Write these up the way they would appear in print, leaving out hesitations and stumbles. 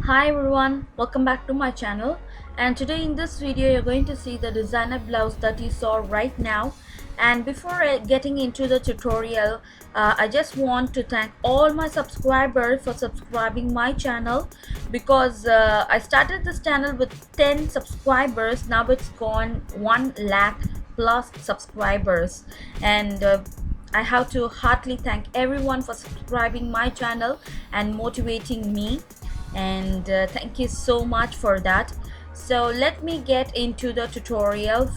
Hi everyone, welcome back to my channel. And today in this video you're going to see the designer blouse that you saw right now. And before getting into the tutorial, I just want to thank all my subscribers for subscribing my channel, because I started this channel with 10 subscribers. Now it's gone 1 lakh plus subscribers, and I have to heartily thank everyone for subscribing my channel and motivating me, and thank you so much for that. So let me get into the tutorial.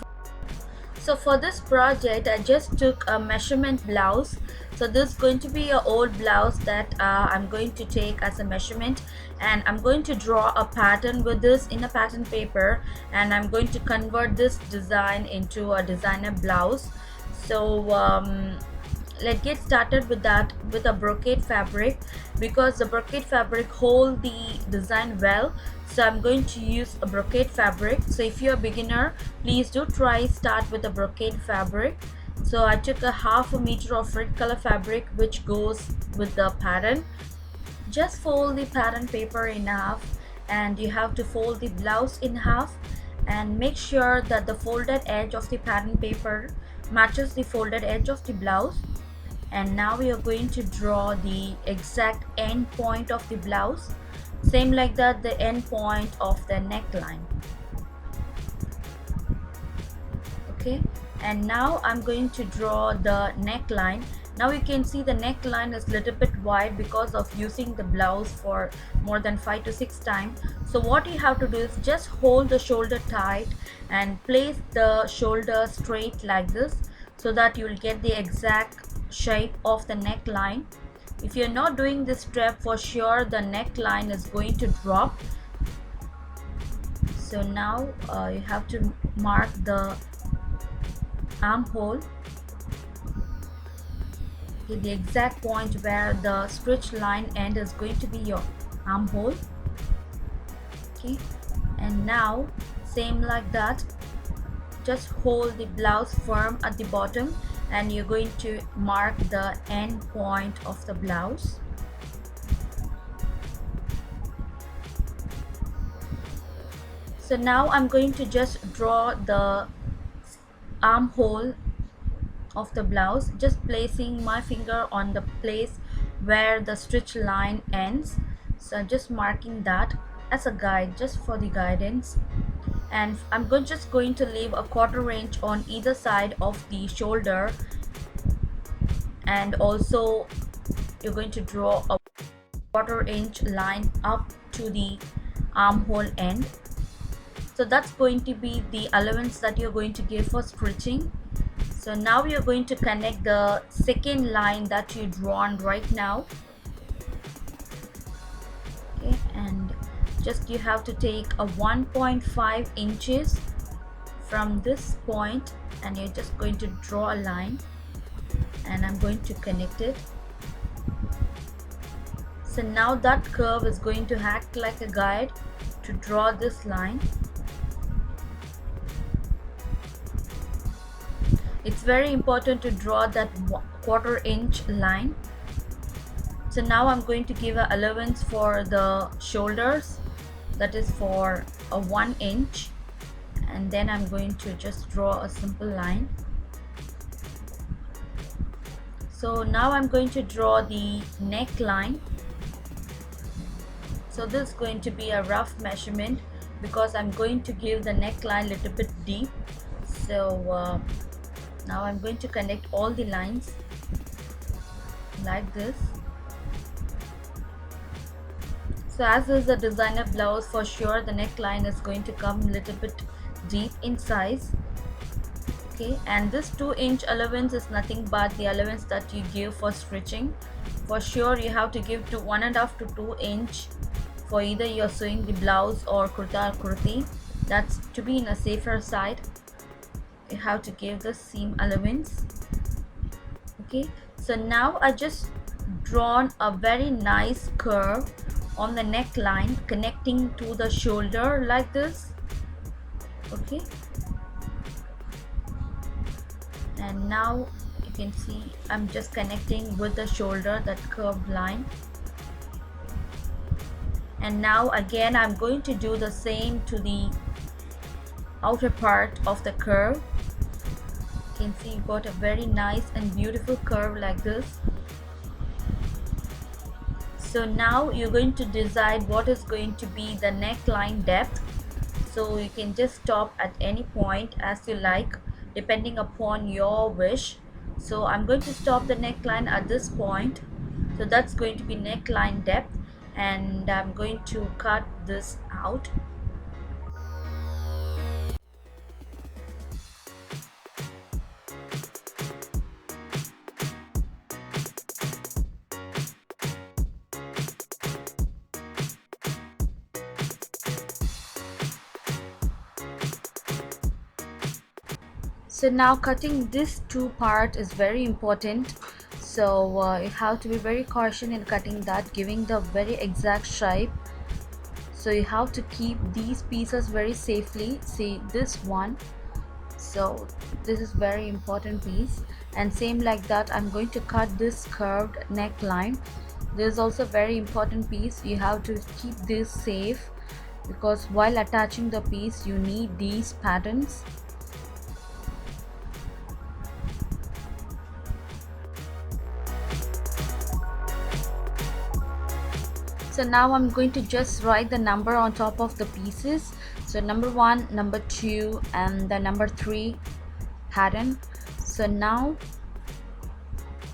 So for this project I just took a measurement blouse. So this is going to be an old blouse that I'm going to take as a measurement, and I'm going to draw a pattern with this in a pattern paper, and I'm going to convert this design into a designer blouse. So let's get started with that, with a brocade fabric, because the brocade fabric hold the design well. So I'm going to use a brocade fabric. So if you're a beginner, please do try start with a brocade fabric. So I took a half a meter of red color fabric which goes with the pattern. Just fold the pattern paper in half, and you have to fold the blouse in half, and make sure that the folded edge of the pattern paper matches the folded edge of the blouse. And now we are going to draw the exact end point of the blouse, same like that the end point of the neckline. Okay, and now I'm going to draw the neckline. Now you can see the neckline is little bit wide because of using the blouse for more than 5 to 6 times. So what you have to do is just hold the shoulder tight and place the shoulder straight like this, so that you will get the exact shape of the neckline. If you're not doing this step, for sure the neckline is going to drop. So now you have to mark the armhole, okay, the exact point where the stitch line end is going to be your armhole. Okay, and now same like that, just hold the blouse firm at the bottom, and you're going to mark the end point of the blouse. So now I'm going to just draw the armhole of the blouse, just placing my finger on the place where the stitch line ends. So I'm just marking that as a guide, just for the guidance. And I'm just going to leave a 1/4 inch on either side of the shoulder, and also you're going to draw a 1/4 inch line up to the armhole end. So that's going to be the allowance that you're going to give for stitching. So now you're going to connect the second line that you drawn right now. Okay, and just you have to take a 1.5 inches from this point, and you're just going to draw a line, and I'm going to connect it. So now that curve is going to act like a guide to draw this line. It's very important to draw that 1/4 inch line. So now I'm going to give an allowance for the shoulders, that is for a 1 inch, and then I'm going to just draw a simple line. So now I'm going to draw the neckline. So this is going to be a rough measurement, because I'm going to give the neckline a little bit deep. So now I'm going to connect all the lines like this. So as is the designer blouse, for sure the neckline is going to come a little bit deep in size. Okay, and this 2 inch allowance is nothing but the allowance that you give for stitching. For sure you have to give to 1.5 to 2 inch for either you're sewing the blouse or kurta or kurti. That's to be in a safer side. You have to give the seam allowance. Okay, so now I just drawn a very nice curve on the neckline connecting to the shoulder like this. Okay, and now you can see I'm just connecting with the shoulder, that curved line. And now again I'm going to do the same to the outer part of the curve. You can see you got a very nice and beautiful curve like this. So now you're going to decide what is going to be the neckline depth. So you can just stop at any point as you like, depending upon your wish. So I'm going to stop the neckline at this point. So that's going to be neckline depth, and I'm going to cut this out. So now cutting this two part is very important. So you have to be very cautious in cutting that, giving the very exact shape. So you have to keep these pieces very safely. See this one. So this is very important piece, and same like that I'm going to cut this curved neckline. This is also very important piece. You have to keep this safe, because while attaching the piece you need these patterns. So now I'm going to just write the number on top of the pieces. So number 1, number 2, and the number 3 pattern. So now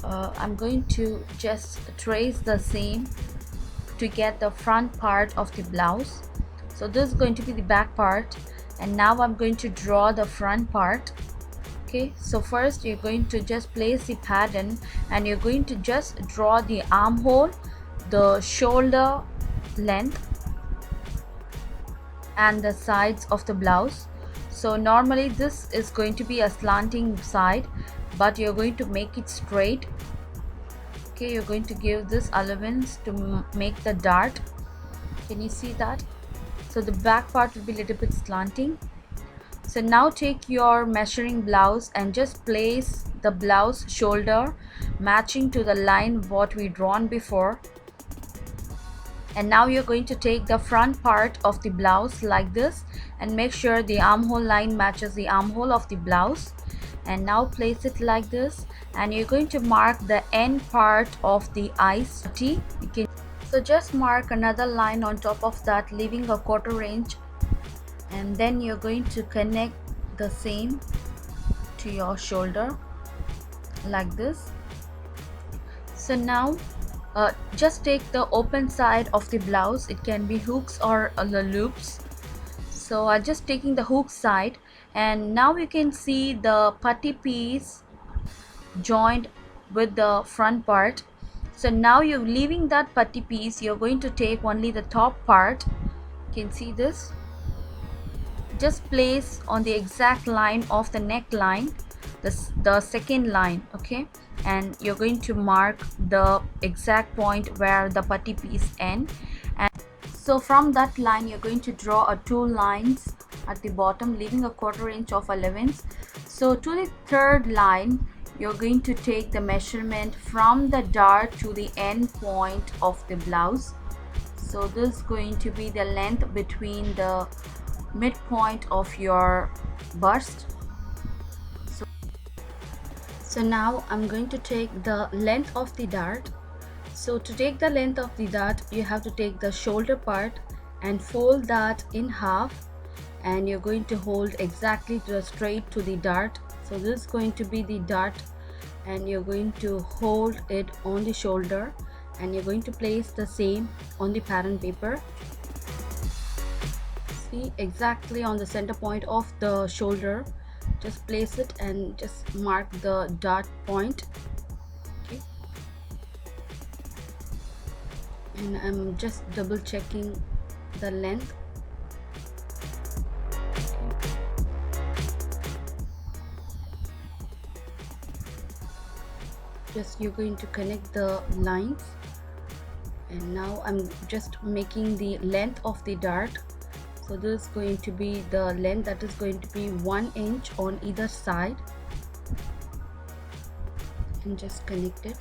I'm going to just trace the same to get the front part of the blouse. So this is going to be the back part, and now I'm going to draw the front part. Okay, so first you're going to just place the pattern, and you're going to just draw the armhole, the shoulder length, and the sides of the blouse. So normally this is going to be a slanting side, but you're going to make it straight. Okay, you're going to give this allowance to make the dart. Can you see that? So the back part will be a little bit slanting. So now take your measuring blouse and just place the blouse shoulder matching to the line what we drawn before. And now you're going to take the front part of the blouse like this, and make sure the armhole line matches the armhole of the blouse. And now place it like this, and you're going to mark the end part of the eyes putty. So just mark another line on top of that, leaving a 1/4 inch, and then you're going to connect the same to your shoulder like this. So now just take the open side of the blouse. It can be hooks or the loops. So I'm just taking the hook side, and now you can see the putty piece joined with the front part. So now you're leaving that putty piece, you're going to take only the top part. You can see this. Just place on the exact line of the neckline, the second line. Okay, and you're going to mark the exact point where the putty piece ends. And so from that line you're going to draw two lines at the bottom, leaving a 1/4 inch of allowance. So to the third line you're going to take the measurement from the dart to the end point of the blouse. So this is going to be the length between the midpoint of your bust. So now I'm going to take the length of the dart. So to take the length of the dart, you have to take the shoulder part and fold that in half, and you're going to hold exactly straight to the dart. So this is going to be the dart, and you're going to hold it on the shoulder, and you're going to place the same on the pattern paper. See, exactly on the center point of the shoulder, just place it and just mark the dart point. Okay, and I'm just double checking the length. Just you're going to connect the lines, and now I'm just making the length of the dart. So this is going to be the length, that is going to be 1 inch on either side, and just connect it.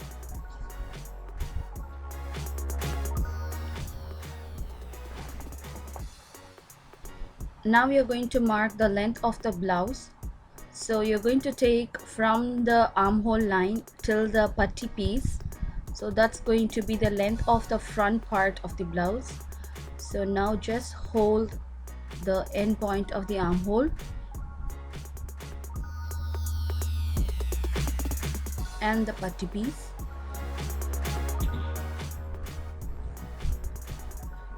now you're going to mark the length of the blouse. So you're going to take from the armhole line till the putty piece. So that's going to be the length of the front part of the blouse. So now just hold the end point of the armhole and the putty piece.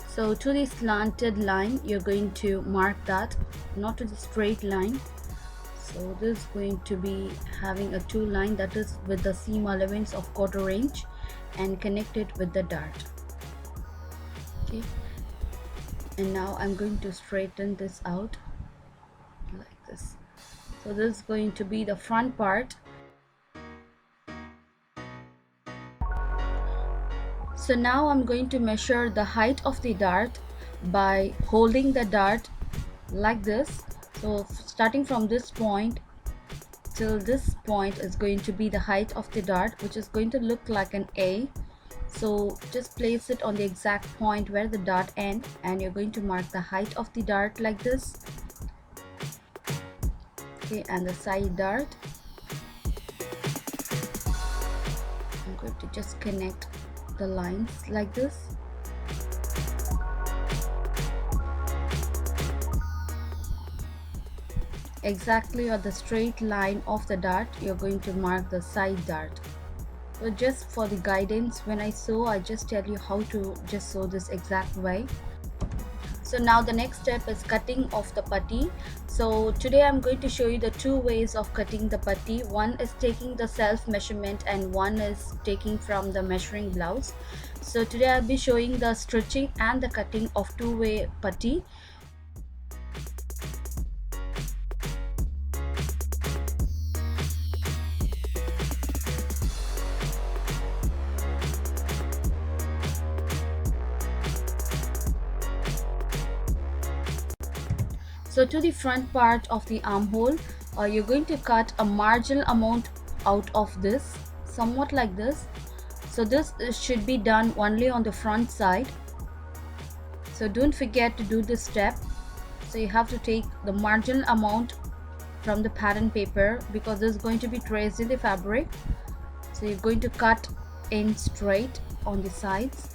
So to the slanted line you're going to mark that, not to the straight line. So this is going to be having a two line, that is with the seam allowance of 1/4 inch and connect it with the dart. Okay, and now I'm going to straighten this out like this. So this is going to be the front part. So now I'm going to measure the height of the dart by holding the dart like this. So starting from this point till this point is going to be the height of the dart, which is going to look like an A. So just place it on the exact point where the dart ends, and you're going to mark the height of the dart like this. Okay, and the side dart, I'm going to just connect the lines like this. Exactly on the straight line of the dart you're going to mark the side dart. So just for the guidance, when I sew, I just tell you how to just sew this exact way. So now the next step is cutting of the putty. So today I'm going to show you the two ways of cutting the putty. One is taking the self measurement and one is taking from the measuring blouse. So today I'll be showing the stitching and the cutting of two-way putty. So to the front part of the armhole, you're going to cut a marginal amount out of this, somewhat like this. So this should be done only on the front side. So don't forget to do this step. So you have to take the marginal amount from the pattern paper, because this is going to be traced in the fabric. So you're going to cut in straight on the sides.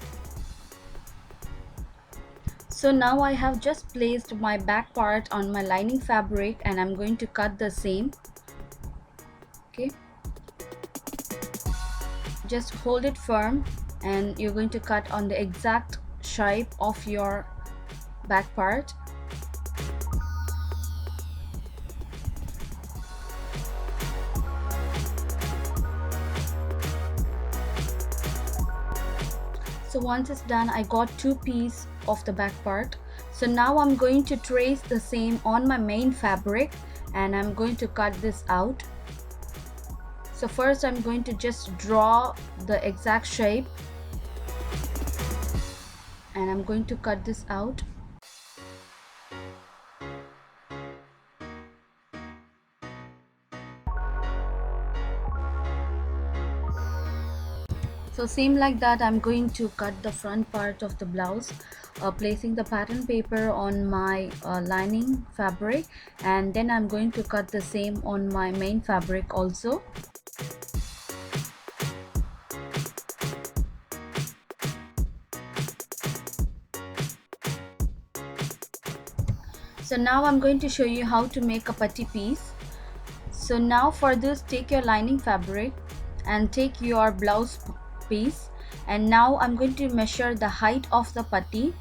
So now I have just placed my back part on my lining fabric and I'm going to cut the same. Okay, just hold it firm and you're going to cut on the exact shape of your back part. So once it's done, I got two pieces of the back part. So now I'm going to trace the same on my main fabric and I'm going to cut this out. So first I'm going to just draw the exact shape and I'm going to cut this out. So same like that, I'm going to cut the front part of the blouse, placing the pattern paper on my lining fabric, and then I'm going to cut the same on my main fabric also. So now I'm going to show you how to make a putty piece. So now for this, take your lining fabric and take your blouse piece, and now I'm going to measure the height of the putty.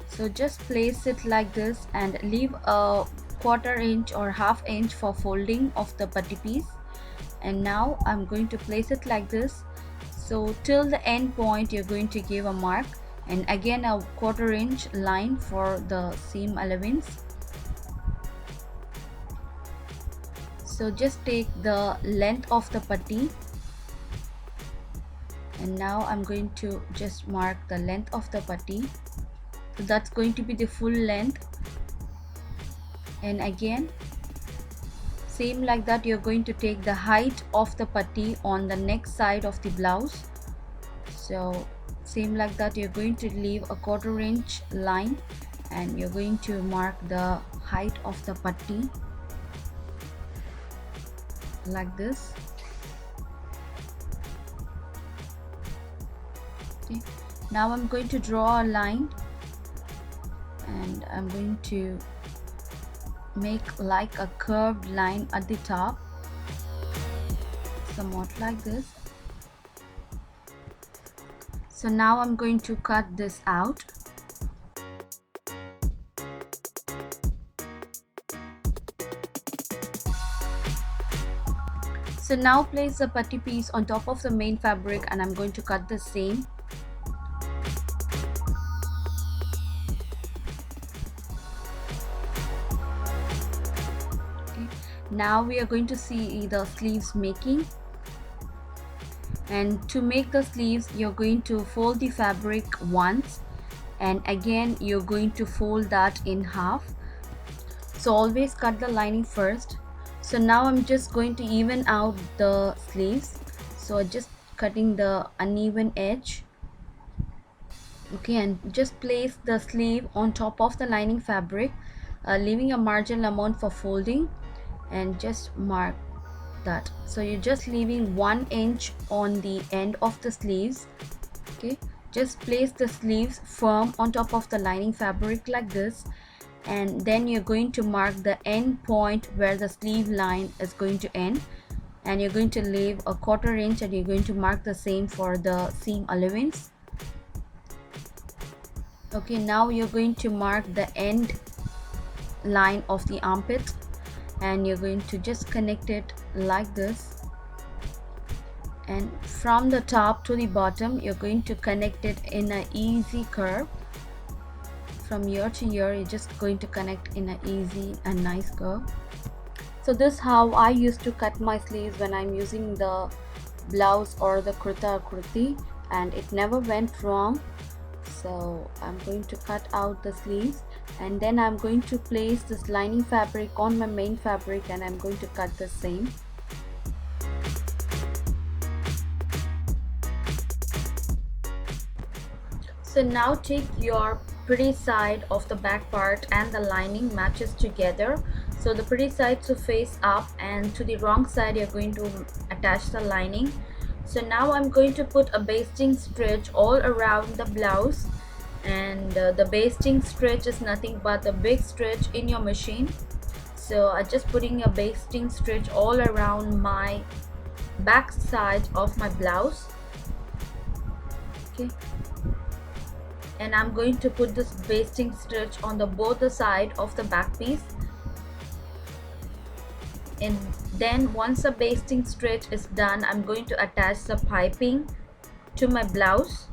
So just place it like this and leave a 1/4 inch or 1/2 inch for folding of the putty piece. And now I'm going to place it like this. So till the end point you're going to give a mark, and again a 1/4 inch line for the seam allowance. So just take the length of the putty, and now I'm going to just mark the length of the putty. So that's going to be the full length, and again same like that, you're going to take the height of the putty on the neck side of the blouse. So same like that, you're going to leave a 1/4 inch line and you're going to mark the height of the putty like this. Okay, now I'm going to draw a line and I'm going to make like a curved line at the top, somewhat like this. So now I'm going to cut this out. So now place the putty piece on top of the main fabric and I'm going to cut the same. Okay. Now we are going to see the sleeves making. And to make the sleeves, you're going to fold the fabric once and again you're going to fold that in half. So always cut the lining first. So now I'm just going to even out the sleeves, so just cutting the uneven edge. Okay, and just place the sleeve on top of the lining fabric, leaving a marginal amount for folding, and just mark that. So you're just leaving 1 inch on the end of the sleeves. Okay, just place the sleeves firm on top of the lining fabric like this, and then you're going to mark the end point where the sleeve line is going to end, and you're going to leave a 1/4 inch and you're going to mark the same for the seam allowance. Okay, now you're going to mark the end line of the armpit and you're going to just connect it like this, and from the top to the bottom you're going to connect it in an easy curve. From ear to ear you're just going to connect in an easy and nice curve. So this is how I used to cut my sleeves when I'm using the blouse or the kurta or kurti, and it never went wrong. So I'm going to cut out the sleeves and then I'm going to place this lining fabric on my main fabric and I'm going to cut the same. So now take your pretty side of the back part and the lining matches together. So the pretty side to face up and to the wrong side you're going to attach the lining. So now I'm going to put a basting stitch all around the blouse, and the basting stitch is nothing but the big stitch in your machine. So I'm just putting a basting stitch all around my back side of my blouse. Okay, and I'm going to put this basting stitch on the both the side of the back piece, and then once the basting stitch is done I'm going to attach the piping to my blouse.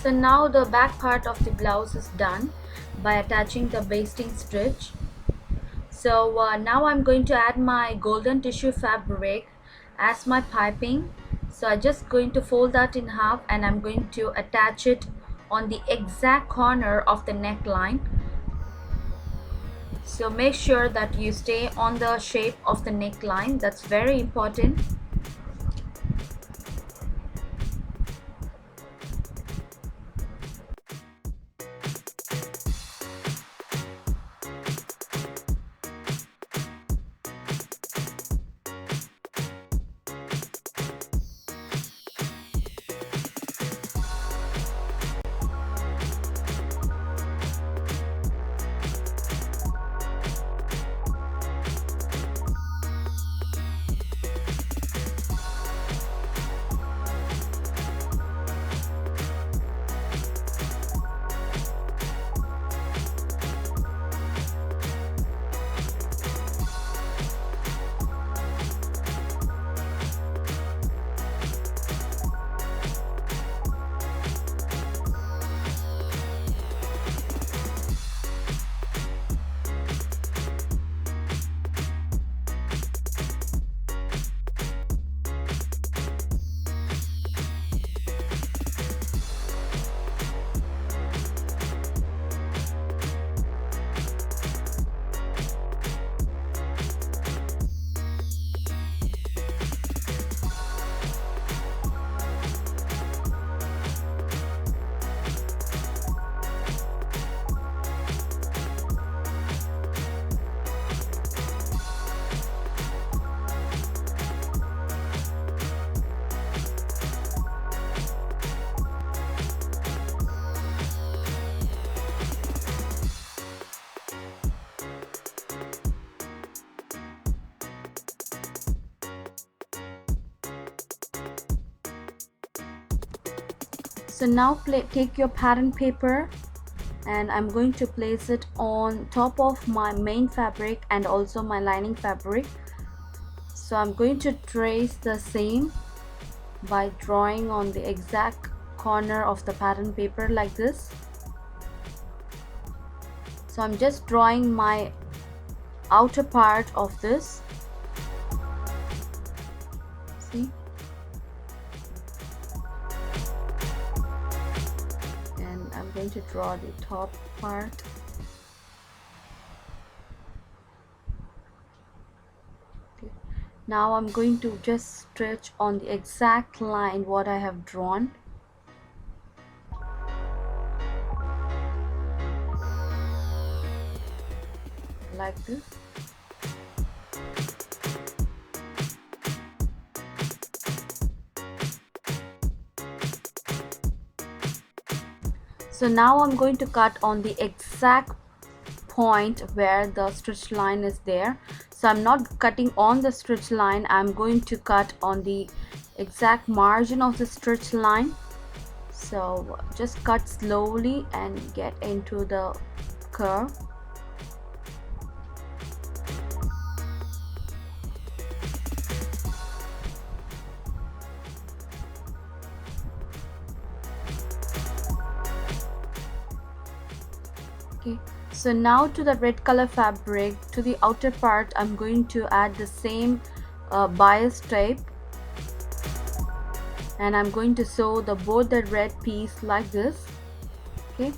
So now the back part of the blouse is done by attaching the basting stitch. So now I'm going to add my golden tissue fabric as my piping. So I'm just going to fold that in half and I'm going to attach it on the exact corner of the neckline. So make sure that you stay on the shape of the neckline, that's very important. So now take your pattern paper, and I'm going to place it on top of my main fabric and also my lining fabric. So I'm going to trace the same by drawing on the exact corner of the pattern paper like this. So I'm just drawing my outer part of this. See? And I'm going to draw the top part. Okay. Now I'm going to just stretch on the exact line what I have drawn. Like this. So now I'm going to cut on the exact point where the stitch line is there. So I'm not cutting on the stitch line, I'm going to cut on the exact margin of the stitch line. So just cut slowly and get into the curve. Okay, so now to the red color fabric, to the outer part I'm going to add the same bias tape, and I'm going to sew both the red piece like this. Okay,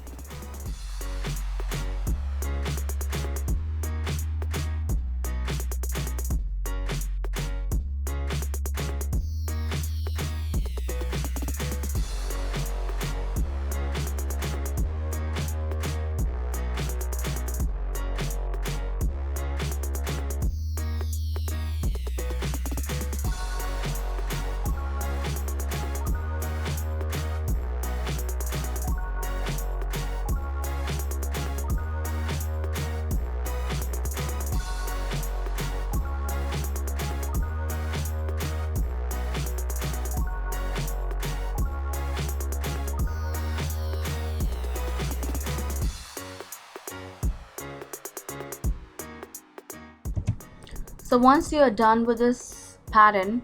so once you are done with this pattern,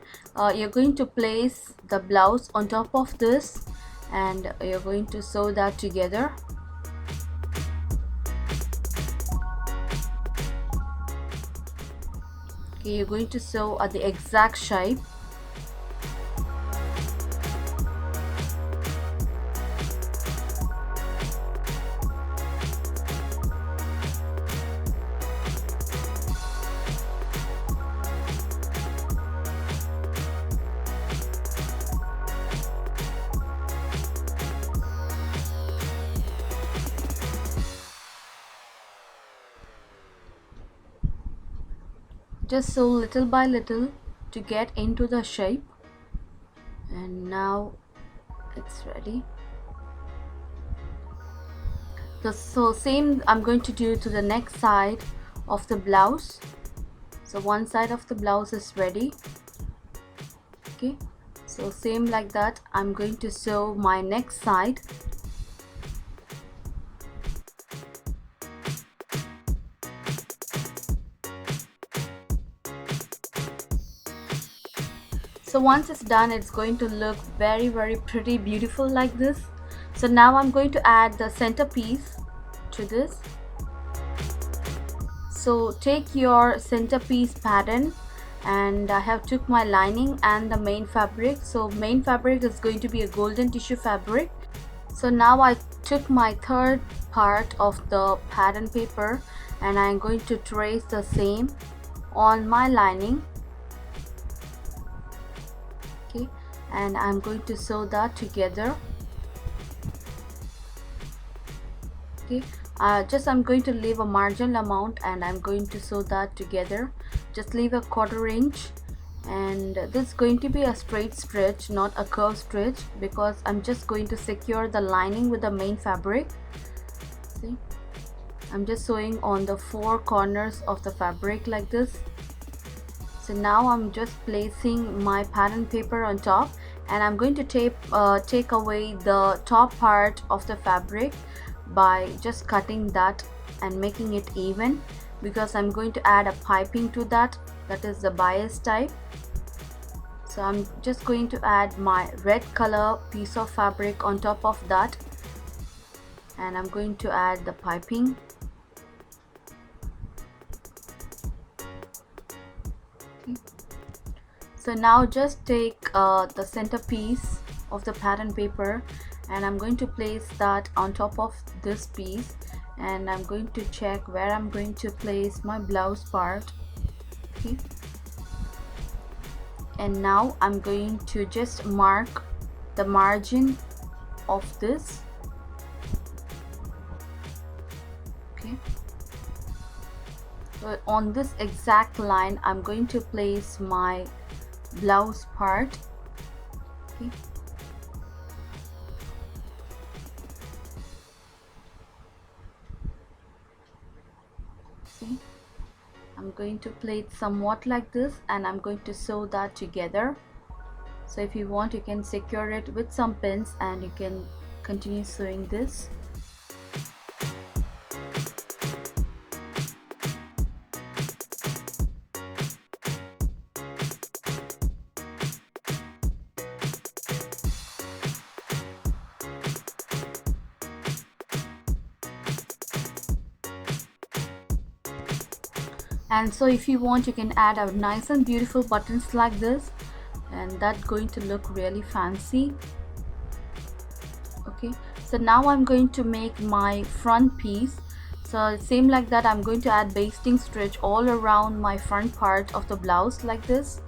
you're going to place the blouse on top of this, and you're going to sew that together. Okay, you're going to sew at the exact shape. Just sew little by little to get into the shape, and now it's ready. So same I'm going to do to the next side of the blouse. So one side of the blouse is ready. Okay, so same like that I'm going to sew my next side. So once it's done, it's going to look very pretty, beautiful like this. So now I'm going to add the centerpiece to this. So take your centerpiece pattern, and I have took my lining and the main fabric. So main fabric is going to be a golden tissue fabric. So now I took my third part of the pattern paper, and I'm going to trace the same on my lining. Okay, and I'm going to sew that together. Okay, I'm going to leave a marginal amount, and I'm going to sew that together. Just leave a 1/4 inch, and this is going to be a straight stitch, not a curved stitch, because I'm just going to secure the lining with the main fabric. See, I'm just sewing on the 4 corners of the fabric like this. So now I'm just placing my pattern paper on top, and I'm going to take away the top part of the fabric by just cutting that and making it even, because I'm going to add a piping to that, that is the bias type. So I'm just going to add my red color piece of fabric on top of that, and I'm going to add the piping. Okay. So now just take the center piece of the pattern paper, and I'm going to place that on top of this piece, and I'm going to check where I'm going to place my blouse part. Okay. And now I'm going to just mark the margin of this. Okay. So on this exact line I'm going to place my blouse part. Okay. See, I'm going to plait somewhat like this, and I'm going to sew that together. So if you want, you can secure it with some pins and you can continue sewing this. And so if you want, you can add a nice and beautiful buttons like this, and that's going to look really fancy. Okay, so now I'm going to make my front piece. So same like that, I'm going to add basting stitch all around my front part of the blouse like this.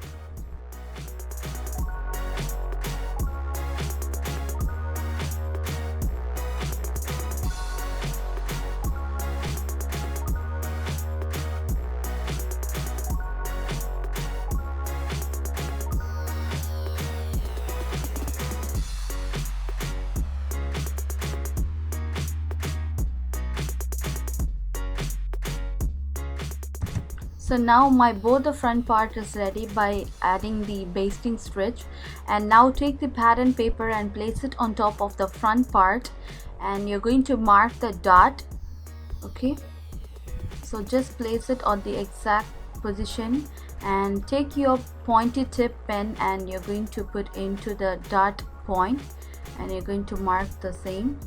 So now my both the front part is ready by adding the basting stitch, and now take the pattern paper and place it on top of the front part, and you're going to mark the dot. Okay, so just place it on the exact position and take your pointy tip pen and you're going to put into the dot point, and you're going to mark the same,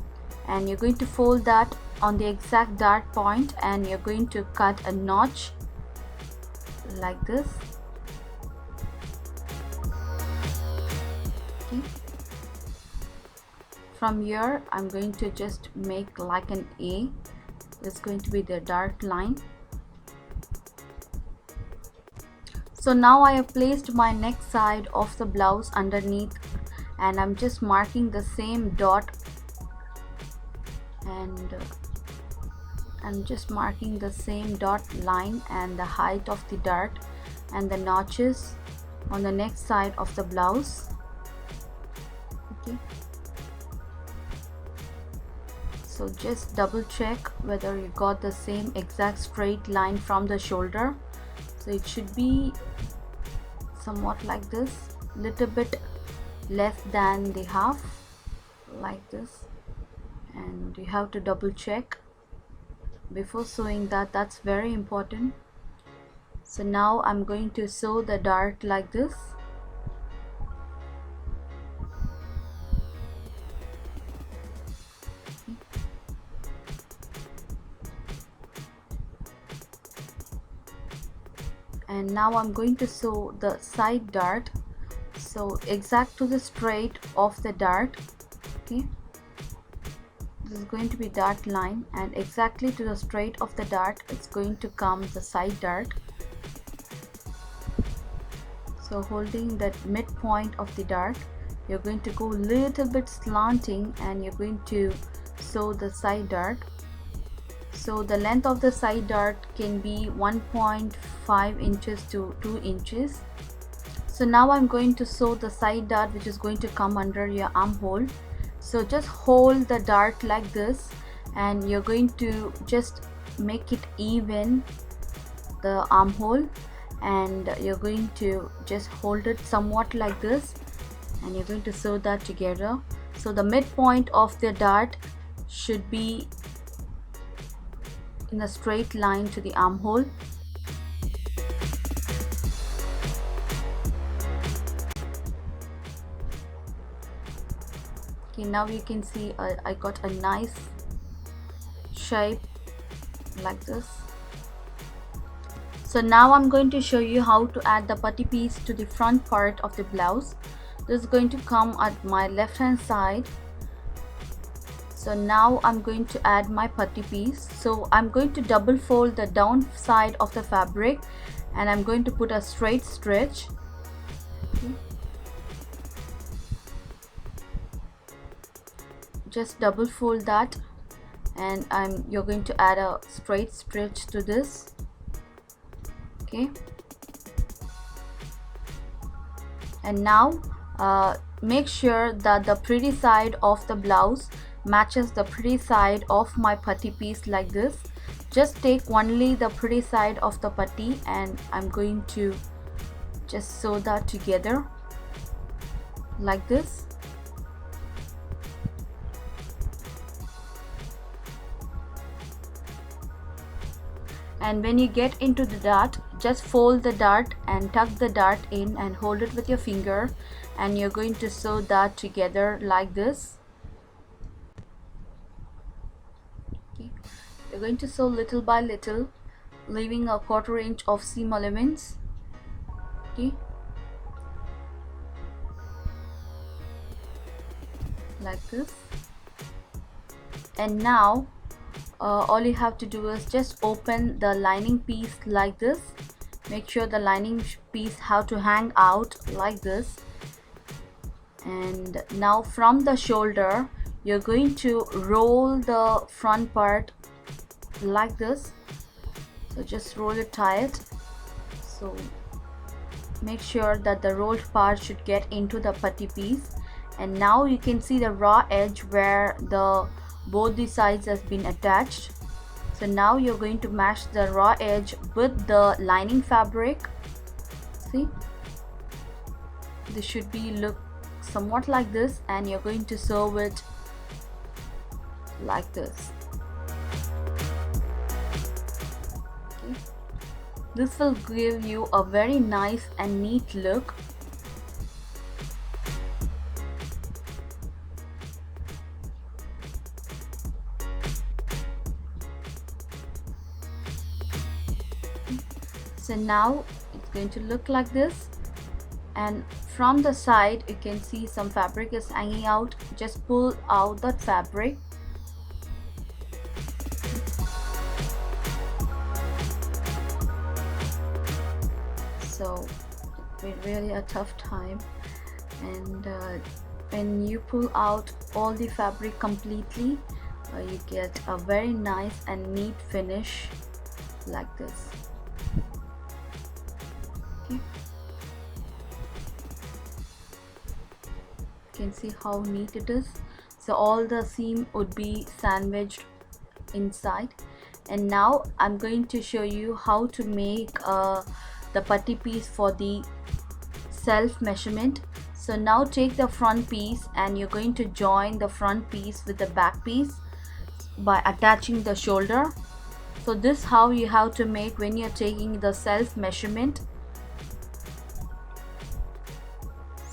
and you're going to fold that on the exact dot point, and you're going to cut a notch like this. Okay. From here I'm going to just make like an A. It's going to be the dark line. So now I have placed my neck side of the blouse underneath, and I'm just marking the same dot, and I'm just marking the same dot line and the height of the dart and the notches on the neck side of the blouse. Okay, so just double check whether you got the same exact straight line from the shoulder. So it should be somewhat like this, little bit less than the half, like this, and you have to double check before sewing that. That's very important. So now I'm going to sew the dart like this. And now I'm going to sew the side dart, so exact to the straight of the dart. Okay, this is going to be dart line, and exactly to the straight of the dart it's going to come the side dart. So holding that midpoint of the dart, you're going to go little bit slanting and you're going to sew the side dart. So the length of the side dart can be 1.5 inches to 2 inches. So now I'm going to sew the side dart, which is going to come under your armhole. So just hold the dart like this, and you're going to just make it even, the armhole, and you're going to just hold it somewhat like this, and you're going to sew that together. So the midpoint of the dart should be in a straight line to the armhole. Okay, now you can see I got a nice shape like this. So now I'm going to show you how to add the putty piece to the front part of the blouse. This is going to come at my left hand side. So now I'm going to add my putty piece. So I'm going to double fold the down side of the fabric and I'm going to put a straight stitch. Okay. Just double fold that and you're going to add a straight stitch to this. Okay, and now make sure that the pretty side of the blouse matches the pretty side of my putty piece like this. Just take only the pretty side of the putty and I'm going to just sew that together like this. And when you get into the dart, just fold the dart and tuck the dart in and hold it with your finger, and you're going to sew that together like this. Okay. You're going to sew little by little, leaving a 1/4 inch of seam allowance. Okay, like this. And now all you have to do is just open the lining piece like this. Make sure the lining piece have to hang out like this. And now from the shoulder you're going to roll the front part like this. So just roll it tight. So make sure that the rolled part should get into the putty piece. And now you can see the raw edge where both the sides has been attached. So now you're going to match the raw edge with the lining fabric. See, this should be look somewhat like this, and you're going to sew it like this. Okay. This will give you a very nice and neat look. So now it's going to look like this, and from the side you can see some fabric is hanging out. Just pull out that fabric. So it's really a tough time, and when you pull out all the fabric completely, you get a very nice and neat finish like this. Okay. You can see how neat it is. So all the seam would be sandwiched inside. And now I'm going to show you how to make the putty piece for the self measurement. So now take the front piece and you're going to join the front piece with the back piece by attaching the shoulder. So this is how you have to make when you're taking the self measurement.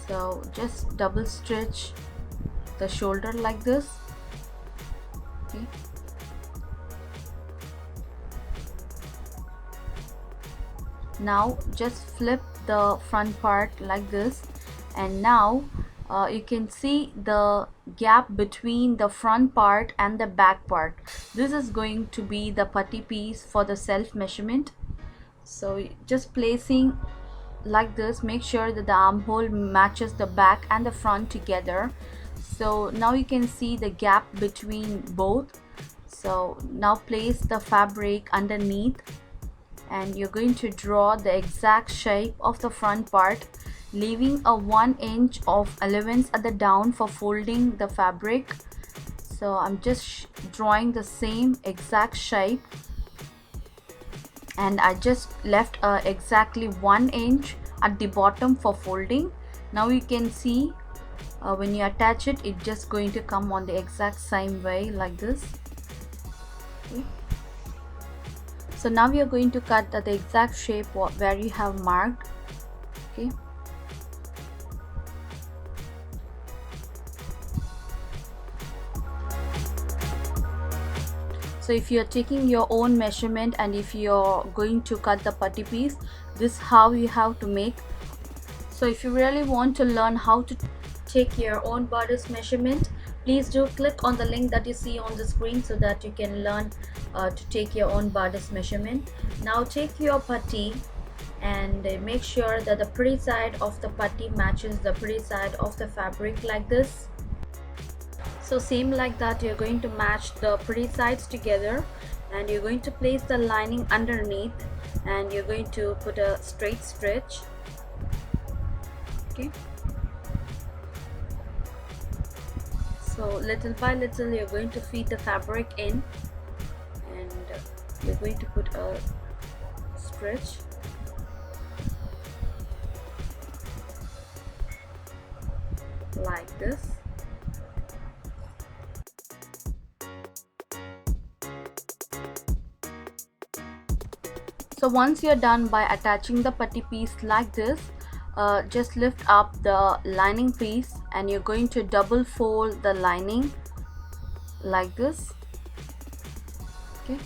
So just double stitch the shoulder like this. Okay. Now just flip the front part like this, and now you can see the gap between the front part and the back part. This is going to be the putty piece for the self measurement. So just placing like this, make sure that the armhole matches the back and the front together. So now you can see the gap between both. So now place the fabric underneath, and you're going to draw the exact shape of the front part, leaving a 1 inch of allowance at the down for folding the fabric. So I'm just drawing the same exact shape, and I just left exactly 1 inch at the bottom for folding. Now you can see when you attach it, it's just going to come on the exact same way like this. Okay. So now we are going to cut the exact shape where you have marked. Okay. So if you're taking your own measurement and if you're going to cut the putty piece, this is how you have to make. So if you really want to learn how to take your own bodice measurement, please do click on the link that you see on the screen so that you can learn to take your own bodice measurement. Now take your putty and make sure that the pretty side of the putty matches the pretty side of the fabric like this. So same like that, you're going to match the pretty sides together and you're going to place the lining underneath and you're going to put a straight stitch. Okay. So little by little you're going to feed the fabric in and you're going to put a stitch like this. So once you're done by attaching the putty piece like this, just lift up the lining piece and you're going to double fold the lining like this. Okay.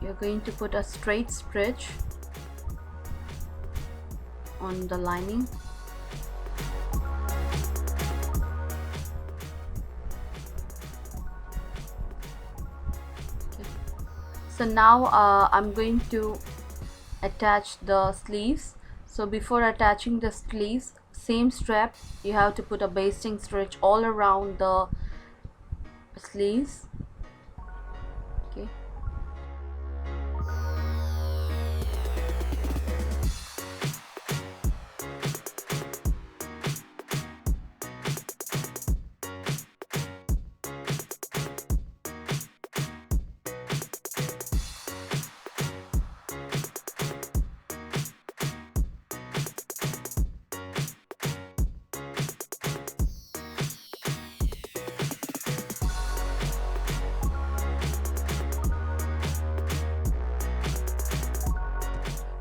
You're going to put a straight stitch on the lining. So now I'm going to attach the sleeves. So before attaching the sleeves, same strap, you have to put a basting stitch all around the sleeves. Okay.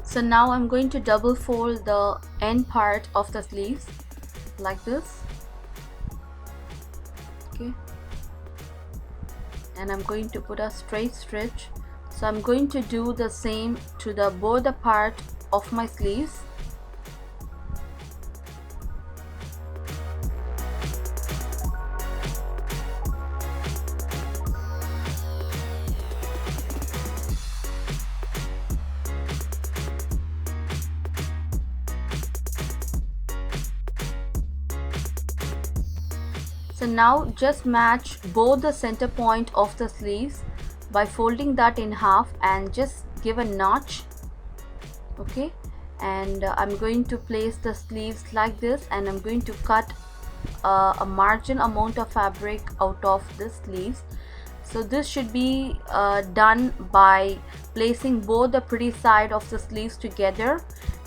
So now I'm going to double fold the end part of the sleeves like this. Okay. And I'm going to put a straight stitch. So I'm going to do the same to the border part of my sleeves. So now just match both the center point of the sleeves by folding that in half and just give a notch. Okay, and I'm going to place the sleeves like this and I'm going to cut a margin amount of fabric out of the sleeves. So this should be done by placing both the pretty side of the sleeves together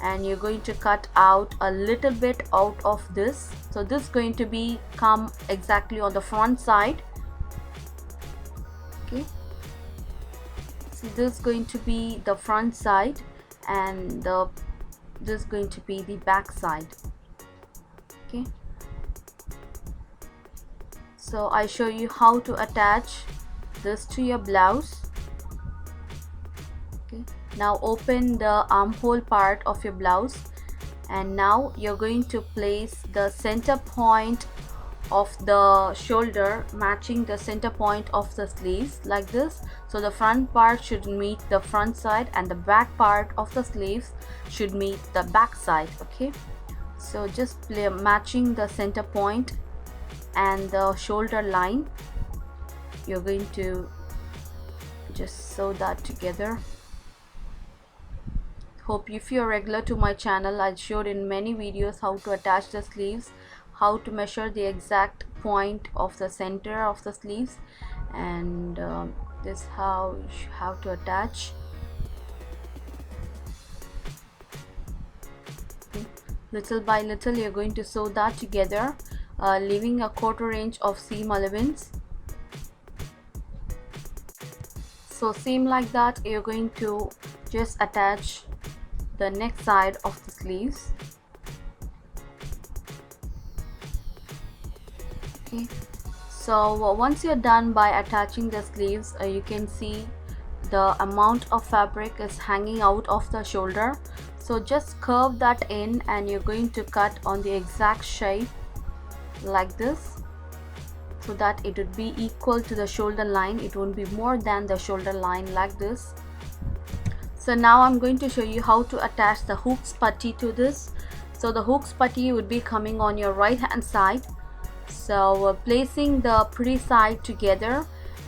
and you're going to cut out a little bit out of this. So this is going to be come exactly on the front side. Okay, so this is going to be the front side and this is going to be the back side. Okay, so I show you how to attach this to your blouse. Okay, now open the armhole part of your blouse and now you're going to place the center point of the shoulder matching the center point of the sleeves like this. So the front part should meet the front side and the back part of the sleeves should meet the back side. Okay, so just matching the center point and the shoulder line, you're going to just sew that together. Hope if you're regular to my channel, I showed in many videos how to attach the sleeves, how to measure the exact point of the center of the sleeves, and this is how you have to attach. Little by little you're going to sew that together, leaving a 1/4 inch of seam allowance. So seam like that, you're going to just attach the neck side of the sleeves. Okay, so once you're done by attaching the sleeves, you can see the amount of fabric is hanging out of the shoulder. So just curve that in and you're going to cut on the exact shape like this, so that it would be equal to the shoulder line. It won't be more than the shoulder line, like this. So now I'm going to show you how to attach the hooks putty to this. So the hooks putty would be coming on your right hand side. So placing the pretty side together,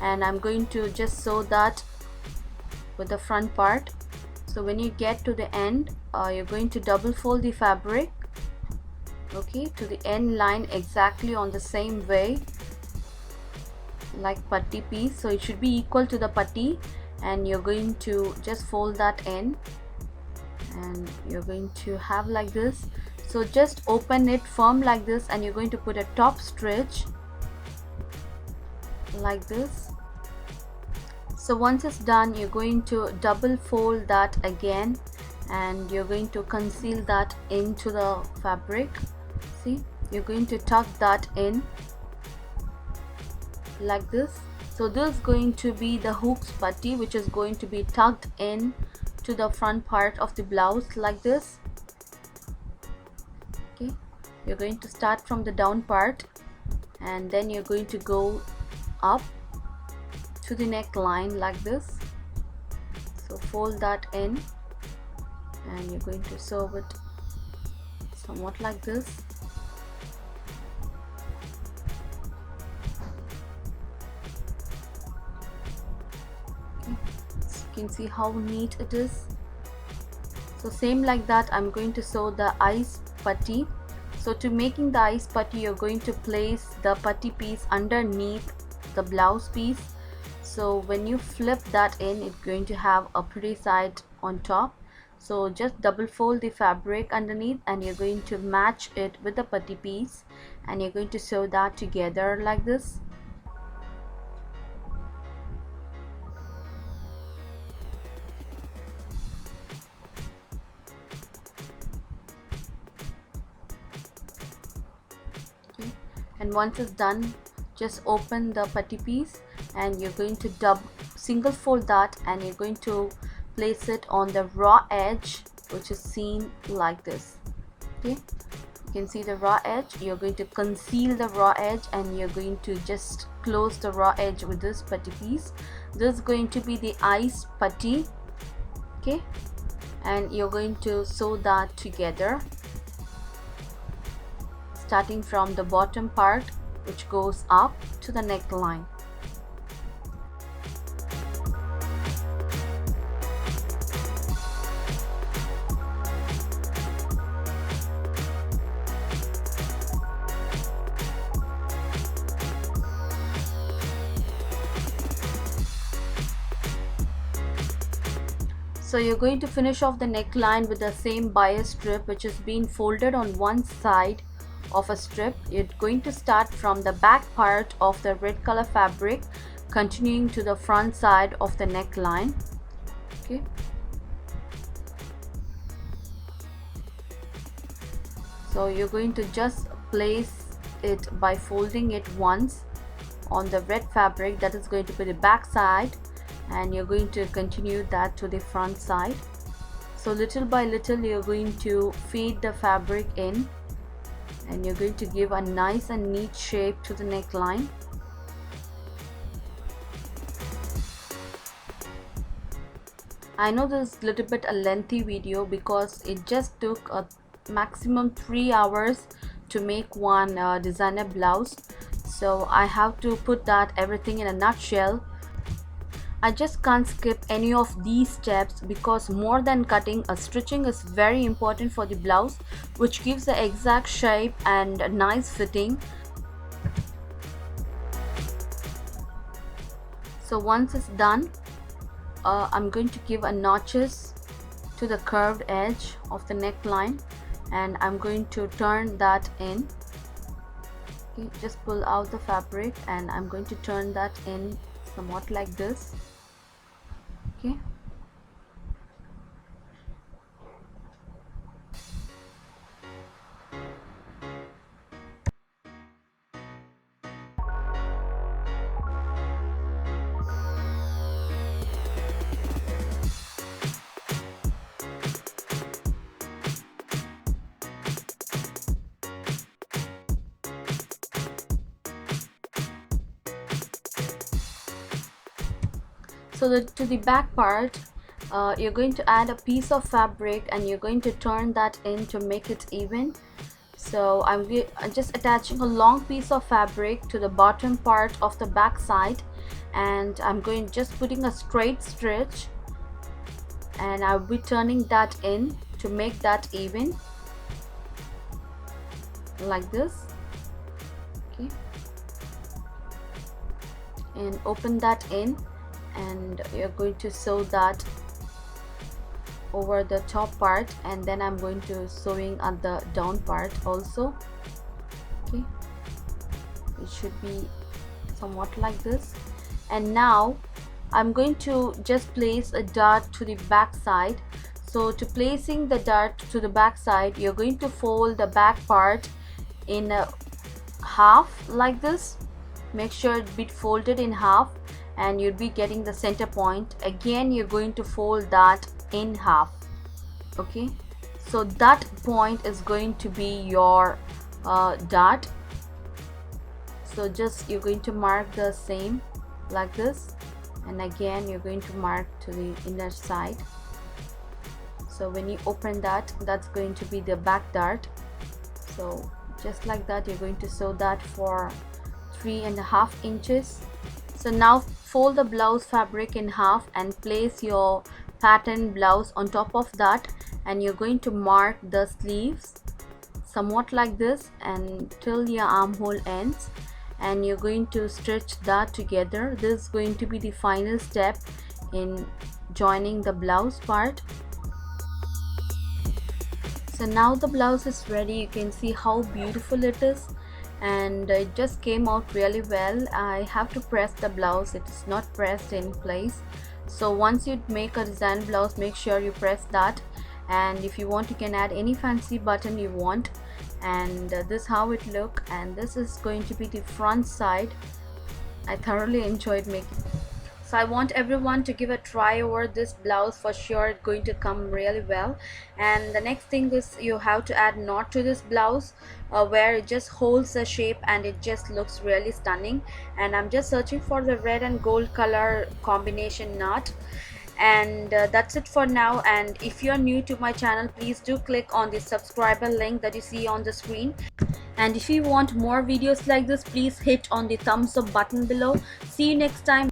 and I'm going to just sew that with the front part. So when you get to the end, you're going to double fold the fabric, okay, to the end line exactly on the same way like putty piece. So it should be equal to the putty, and you're going to just fold that in, and you're going to have like this. So just open it firm like this, and you're going to put a top stitch like this. So once it's done, you're going to double fold that again, and you're going to conceal that into the fabric. See, you're going to tuck that in like this. So this is going to be the hooks putty, which is going to be tucked in to the front part of the blouse like this. Okay, you're going to start from the down part, and then you're going to go up to the neckline like this. So fold that in, and you're going to sew it somewhat like this. Okay. So you can see how neat it is. So same like that, I'm going to sew the eyes putty. So to making the eyes putty, you're going to place the putty piece underneath the blouse piece. So when you flip that in, it's going to have a pretty side on top. So just double fold the fabric underneath, and you're going to match it with the putty piece, and you're going to sew that together like this. Okay. And once it's done, just open the putty piece, and you're going to single fold that, and you're going to place it on the raw edge, which is seen like this. Okay, you can see the raw edge. You're going to conceal the raw edge, and you're going to just close the raw edge with this putty piece. This is going to be the eyes putty. Okay, and you're going to sew that together, starting from the bottom part, which goes up to the neckline. So you're going to finish off the neckline with the same bias strip, which is being folded on one side of a strip. You're going to start from the back part of the red color fabric, continuing to the front side of the neckline. Okay, so you're going to just place it by folding it once on the red fabric. That is going to be the back side, and you're going to continue that to the front side. So little by little you're going to feed the fabric in, and you're going to give a nice and neat shape to the neckline. I know this is a little bit a lengthy video because it just took a maximum 3 hours to make one designer blouse. So I have to put that everything in a nutshell. I just can't skip any of these steps because more than cutting, a stitching is very important for the blouse, which gives the exact shape and a nice fitting. So once it's done, I'm going to give a notches to the curved edge of the neckline, and I'm going to turn that in. Okay, just pull out the fabric and I'm going to turn that in somewhat like this. Okay, so to the back part, you're going to add a piece of fabric and you're going to turn that in to make it even. So I'm just attaching a long piece of fabric to the bottom part of the back side, and I'm going just putting a straight stitch, and I'll be turning that in to make that even, like this. Okay, and open that in, and you're going to sew that over the top part, and then I'm going to sewing at the down part also. Okay, it should be somewhat like this. And now I'm going to just place a dart to the back side. So to placing the dart to the back side, you're going to fold the back part in a half like this. Make sure it be folded in half and you'll be getting the center point. Again, you're going to fold that in half. Okay, so that point is going to be your dart. So just you're going to mark the same like this, and again you're going to mark to the inner side. So when you open that, that's going to be the back dart. So just like that, you're going to sew that for 3.5 inches. So now fold the blouse fabric in half and place your pattern blouse on top of that, and you're going to mark the sleeves somewhat like this until your armhole ends, and you're going to stitch that together. This is going to be the final step in joining the blouse part. So now the blouse is ready. You can see how beautiful it is, and it just came out really well. I have to press the blouse, it is not pressed in place. So once you make a design blouse, make sure you press that, and if you want you can add any fancy button you want. And this is how it look, and this is going to be the front side. I thoroughly enjoyed making, so I want everyone to give a try over this blouse. For sure it's going to come really well. And the next thing is you have to add knot to this blouse, where it just holds the shape and it just looks really stunning. And I'm just searching for the red and gold color combination knot. And that's it for now. And if you're new to my channel, please do click on the subscriber link that you see on the screen. And if you want more videos like this, please hit on the thumbs up button below. See you next time.